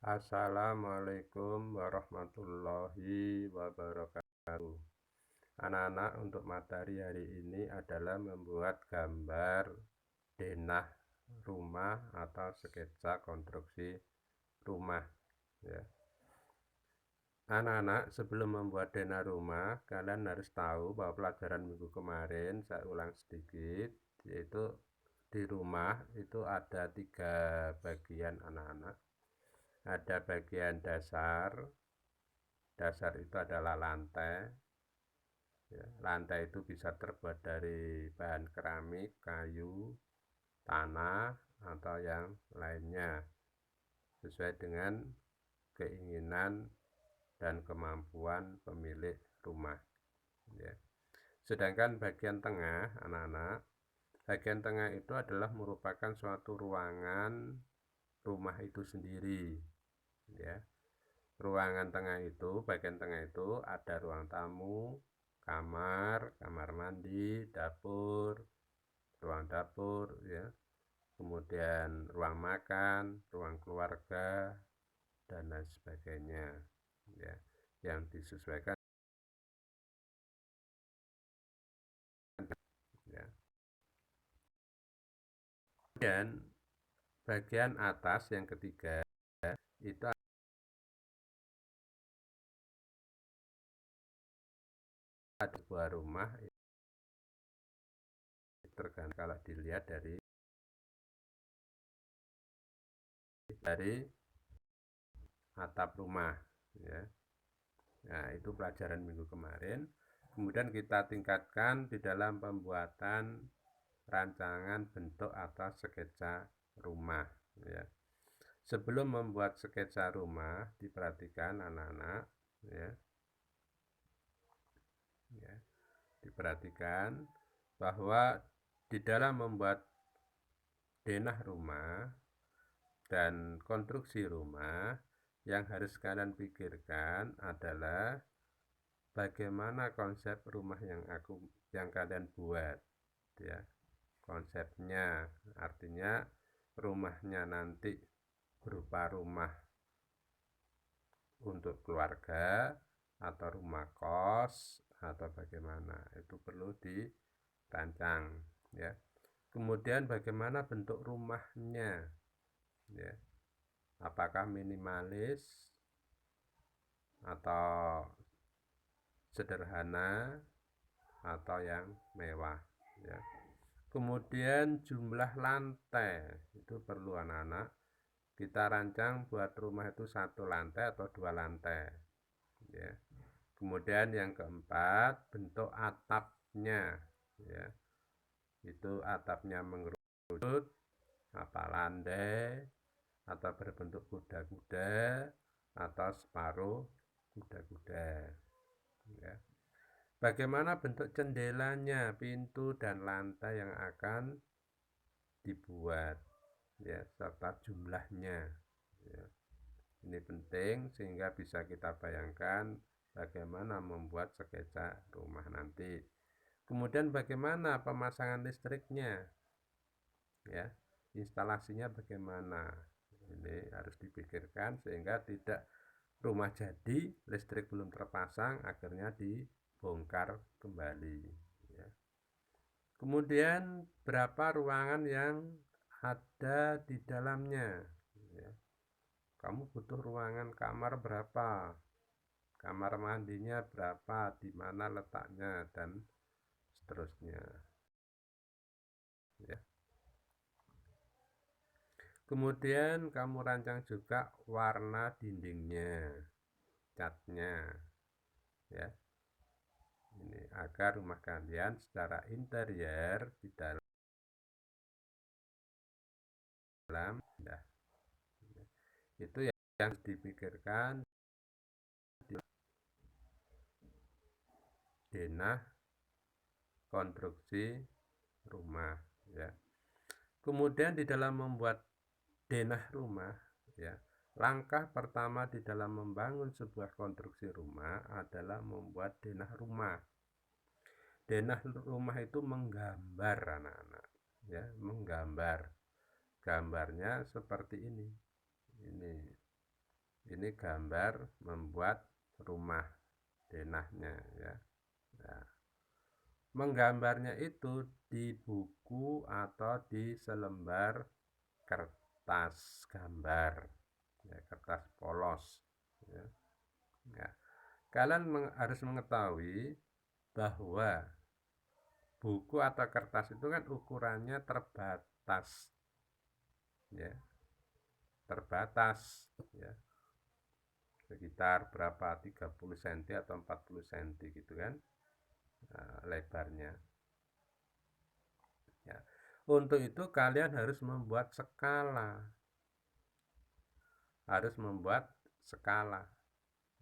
Assalamualaikum warahmatullahi wabarakatuh. Anak-anak, untuk materi hari ini adalah membuat gambar denah rumah atau sketsa konstruksi rumah, ya. Anak-anak, sebelum membuat denah rumah, kalian harus tahu bahwa pelajaran minggu kemarin, saya ulang sedikit, yaitu di rumah itu ada 3 bagian anak-anak. Ada bagian dasar. Dasar itu adalah lantai, ya. Lantai itu bisa terbuat dari bahan keramik, kayu, tanah, atau yang lainnya, sesuai dengan keinginan dan kemampuan pemilik rumah, ya. Sedangkan bagian tengah, anak-anak, bagian tengah itu adalah merupakan suatu ruangan rumah itu sendiri, ya. Ruangan tengah itu, bagian tengah itu ada ruang tamu, kamar, kamar mandi, dapur, ruang dapur, ya. Kemudian ruang makan, ruang keluarga, dan lain sebagainya, ya, yang disesuaikan, ya. Dan bagian atas yang ketiga itu ada sebuah rumah, tergantung kalau dilihat dari atap rumah, ya. Nah, itu pelajaran minggu kemarin. Kemudian kita tingkatkan di dalam pembuatan rancangan bentuk atau sketsa rumah, ya. Sebelum membuat sketsa rumah, diperhatikan anak-anak, ya. Ya, diperhatikan bahwa di dalam membuat denah rumah dan konstruksi rumah, yang harus kalian pikirkan adalah bagaimana konsep rumah yang kalian buat, ya. Konsepnya artinya rumahnya nanti berupa rumah untuk keluarga atau rumah kos atau bagaimana, itu perlu dirancang, ya. Kemudian bagaimana bentuk rumahnya, ya. Apakah minimalis atau sederhana atau yang mewah, ya. Kemudian jumlah lantai itu perlu anak-anak kita rancang buat rumah itu 1 lantai atau 2 lantai, ya. Kemudian yang keempat, bentuk atapnya, ya. Itu atapnya mengerucut, apa landai, atau berbentuk kuda-kuda, atau separuh kuda-kuda, ya. Bagaimana bentuk jendelanya, pintu dan lantai yang akan dibuat, ya, serta jumlahnya, ya. Ini penting sehingga bisa kita bayangkan bagaimana membuat sketsa rumah nanti. Kemudian bagaimana pemasangan listriknya, ya, instalasinya bagaimana, ini harus dipikirkan sehingga tidak rumah jadi listrik belum terpasang akhirnya dibongkar kembali, ya. Kemudian berapa ruangan yang ada di dalamnya, ya. Kamu butuh ruangan kamar berapa, kamar mandinya berapa, di mana letaknya, dan seterusnya, ya. Kemudian kamu rancang juga warna dindingnya, catnya, ya. Ini agar rumah kalian secara interior di dalam ya, itu yang harus dipikirkan di denah konstruksi rumah, ya. Kemudian di dalam membuat denah rumah, ya, langkah pertama di dalam membangun sebuah konstruksi rumah adalah membuat denah rumah. Denah rumah itu menggambar anak-anak, ya, menggambar. Gambarnya seperti ini. ini gambar membuat rumah denahnya ya. Nah, menggambarnya itu di buku atau di selembar kertas gambar ya, kertas polos ya. Ya. Kalian harus mengetahui bahwa buku atau kertas itu kan ukurannya terbatas ya, terbatas ya, sekitar berapa, 30 cm atau 40 cm gitu kan. Nah, lebarnya ya. Untuk itu kalian harus membuat skala,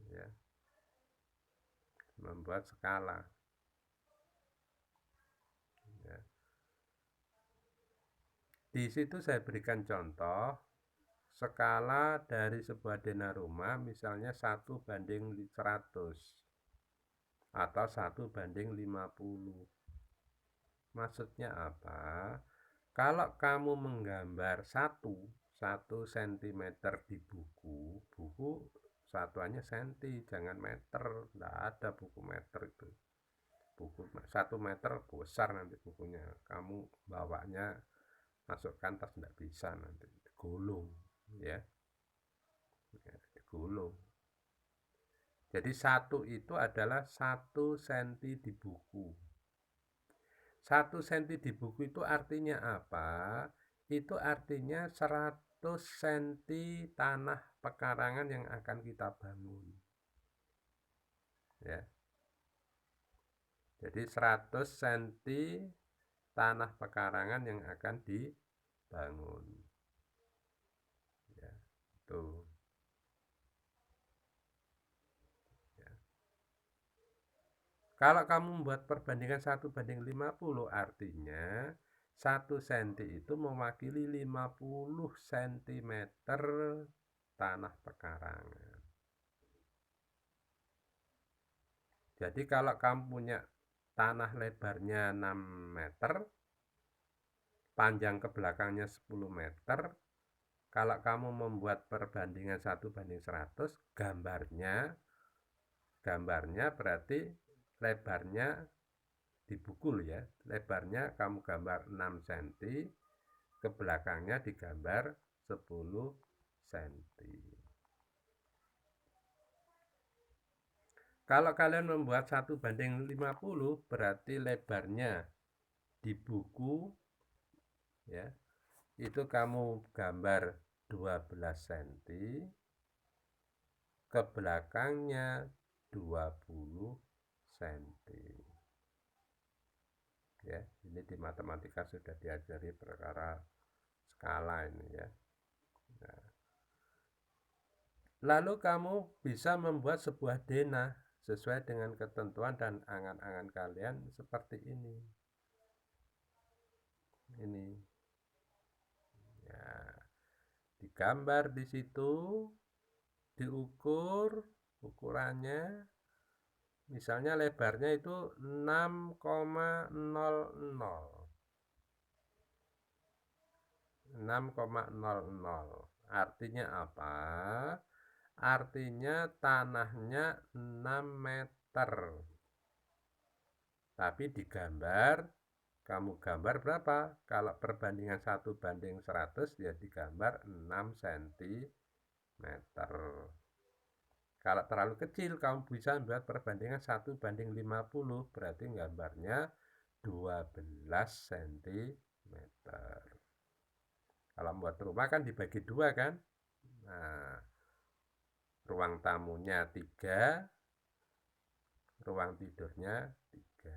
ya, membuat skala ya. Di situ saya berikan contoh skala dari sebuah denah rumah, misalnya 1:100 atau 1:50. Maksudnya apa? Kalau kamu menggambar 1 cm di buku satuannya senti, jangan meter. Tidak ada buku meter itu. Buku 1 meter besar nanti bukunya. Kamu bawanya masukkan tas, tidak bisa, nanti digulung ya, digulung. Jadi 1 itu adalah 1 cm di buku. 1 cm di buku itu artinya apa? Itu artinya 100 cm tanah pekarangan yang akan kita bangun ya. Jadi 100 cm tanah pekarangan yang akan dibangun ya. Tuh ya. Kalau kamu membuat perbandingan 1:50, artinya 1 cm itu mewakili 50 cm tanah pekarangan. Jadi kalau kamu punya tanah lebarnya 6 meter, panjang ke belakangnya 10 meter, kalau kamu membuat perbandingan 1:100, gambarnya berarti lebarnya di buku ya, lebarnya kamu gambar 6 cm, ke belakangnya digambar 10 cm. Kalau kalian membuat 1:50, berarti lebarnya di buku ya, itu kamu gambar 12 cm, ke belakangnya 20 cm ya. Ini di matematika sudah diajari perkara skala ini ya. Nah, lalu kamu bisa membuat sebuah denah sesuai dengan ketentuan dan angan-angan kalian seperti ini. Ini ya, digambar di situ, diukur ukurannya, misalnya lebarnya itu 6,00. Artinya apa? Artinya tanahnya 6 meter. Tapi digambar, kamu gambar berapa? Kalau perbandingan 1:100 ya digambar 6 cm. Kalau terlalu kecil, kamu bisa buat perbandingan 1:50, berarti gambarnya 12 cm. Kalau buat rumah kan dibagi 2 kan. Nah, ruang tamunya 3, ruang tidurnya 3.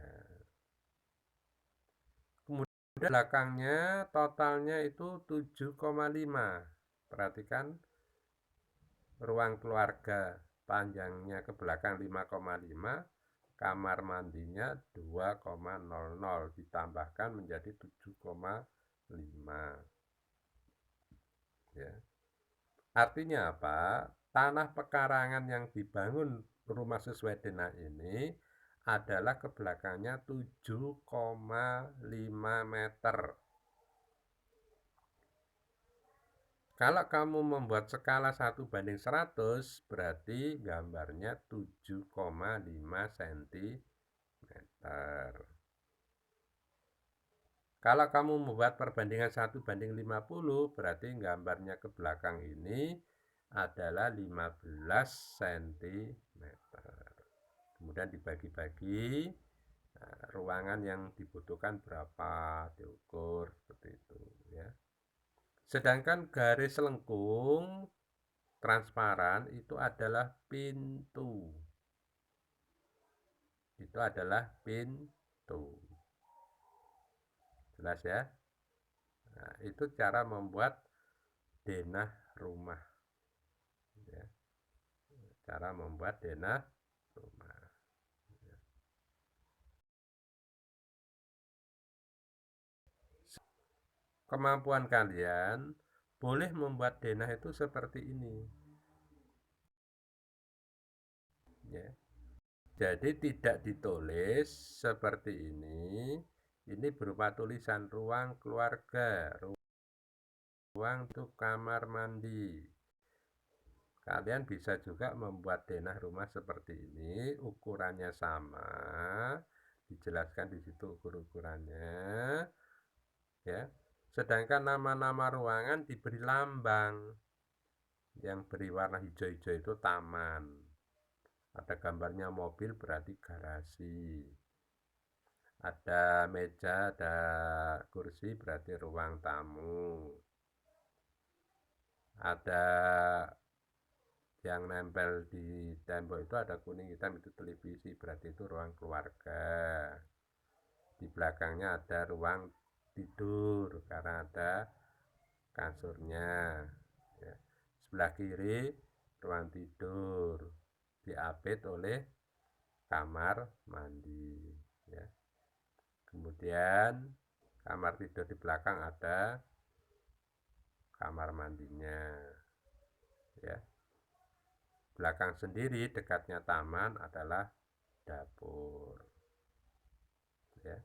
Kemudian belakangnya totalnya itu 7,5. Perhatikan, ruang keluarga panjangnya ke belakang 5,5, kamar mandinya 2,00, ditambahkan menjadi 7,5 ya. Artinya apa? Tanah pekarangan yang dibangun rumah sesuai denah ini adalah ke belakangnya 7,5 meter. Kalau kamu membuat skala 1:100, berarti gambarnya 7,5 cm. Kalau kamu membuat perbandingan 1:50, berarti gambarnya ke belakang ini adalah 15 cm. Kemudian dibagi-bagi, ruangan yang dibutuhkan berapa, diukur seperti itu ya. Sedangkan garis lengkung transparan itu adalah pintu. Itu adalah pintu. Jelas ya? Nah, itu cara membuat denah rumah. Ya. Cara membuat denah rumah. Kemampuan kalian boleh membuat denah itu seperti ini. Ya. Jadi tidak ditulis seperti ini. Ini berupa tulisan ruang keluarga, ruang untuk kamar mandi. Kalian bisa juga membuat denah rumah seperti ini, ukurannya sama, dijelaskan di situ ukur-ukurannya, ya. Sedangkan nama-nama ruangan diberi lambang, yang beri warna hijau-hijau itu taman. Ada gambarnya mobil berarti garasi. Ada meja, ada kursi berarti ruang tamu. Ada yang nempel di tembok itu ada kuning hitam, itu televisi, berarti itu ruang keluarga. Di belakangnya ada ruang tidur karena ada kasurnya ya. Sebelah kiri ruang tidur diapit oleh kamar mandi ya. Kemudian kamar tidur di belakang ada kamar mandinya ya. Belakang sendiri dekatnya taman adalah dapur ya.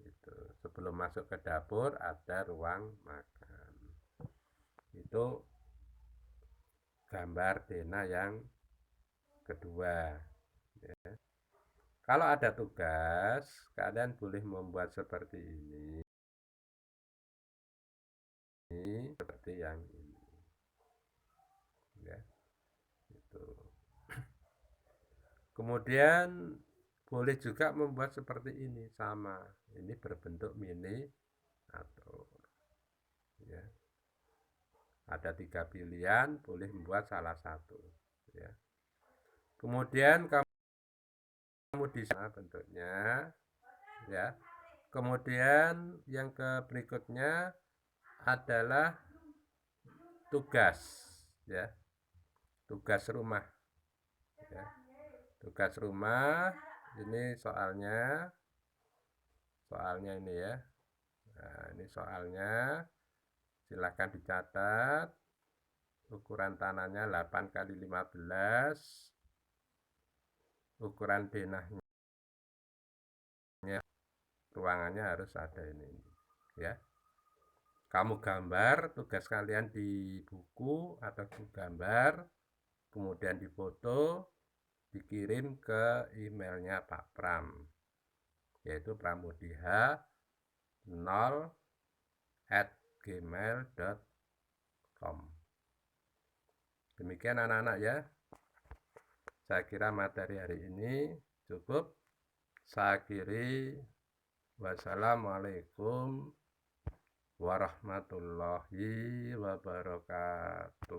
Itu sebelum masuk ke dapur ada ruang makan. Itu gambar denah yang kedua ya. Kalau ada tugas, kalian boleh membuat seperti ini, seperti yang ini ya. Itu. Kemudian boleh juga membuat seperti ini, sama. Ini berbentuk miniatur ya. Ada 3 pilihan, boleh membuat salah satu ya. Kemudian kamu di sana bentuknya ya. Kemudian yang berikutnya adalah tugas ya. Tugas rumah ya. Tugas rumah ini soalnya ini ya. Nah, ini soalnya silahkan dicatat. Ukuran tanahnya 8 kali 15. Ukuran denahnya ruangannya harus ada ini ya. Kamu gambar tugas kalian di buku atau gambar, kemudian difoto, dikirim ke emailnya Pak Pram, yaitu pramudiha0@gmail.com. Demikian anak-anak ya. Saya kira materi hari ini cukup. Saya akhiri. Wassalamualaikum warahmatullahi wabarakatuh.